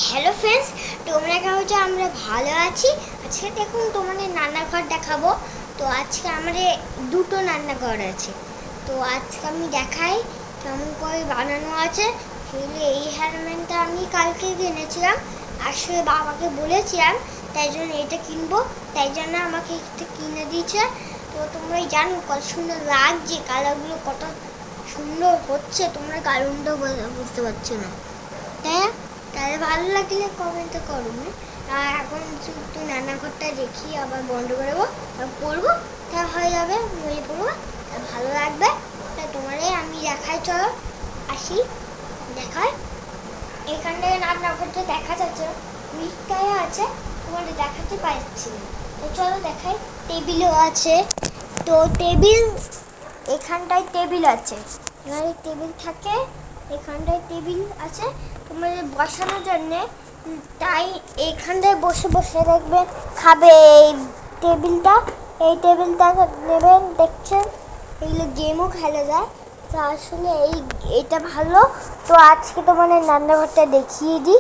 Hello friends, তোমরা কেমন আছো? আমরা ভালো আছি। আজকে দেখুন তোমাদের রান্নাঘর দেখাবো। তো আজকে আমাদের দুটো রান্নাঘর আছে। তো আজকে আমি দেখাই কেমন করে বানানো আছে। সেগুলো এই হেয়ারব্যান্ডটা আমি কালকে কিনেছিলাম, আসলে বাবাকে বলেছিলাম, তাই জন্য এটা কিনবো, তাই জন্য আমাকে এটা কিনে দিয়েছে। তো তোমরাই জানো কত সুন্দর লাগছে, কালারগুলো কত সুন্দর হচ্ছে, তোমরা কারণটা বুঝতে পারছো না, তাই না? তাহলে ভালো লাগলে কমেন্টে করো। আর এখন একটু রান্নাঘরটা দেখি, আবার বন্ধ করবো, পড়বো, তা হয়ে যাবে, বই পড়বো, তা ভালো লাগবে। তা তোমাদের আমি দেখাই, চলো আসি দেখাই। এখান থেকে রান্নাঘরটা দেখা যাচ্ছে, মিটটাই আছে, তোমাদের দেখাতে পারছি না। তো চলো দেখাই। টেবিলও আছে, তো টেবিল, এখানটায় টেবিল আছে, এখানে টেবিল থাকে, এখানটায় টেবিল আছে তোমাদের বসানোর জন্যে। তাই এখানটায় বসে বসে দেখবেন খাবে। টেবিলটা এই টেবিলটা নেবেন, দেখছেন এগুলো গেমও খেলা যায়। তো আসলে এটা ভালো। তো আজকে তোমাদের রান্নাঘরটা দেখিয়ে দিই।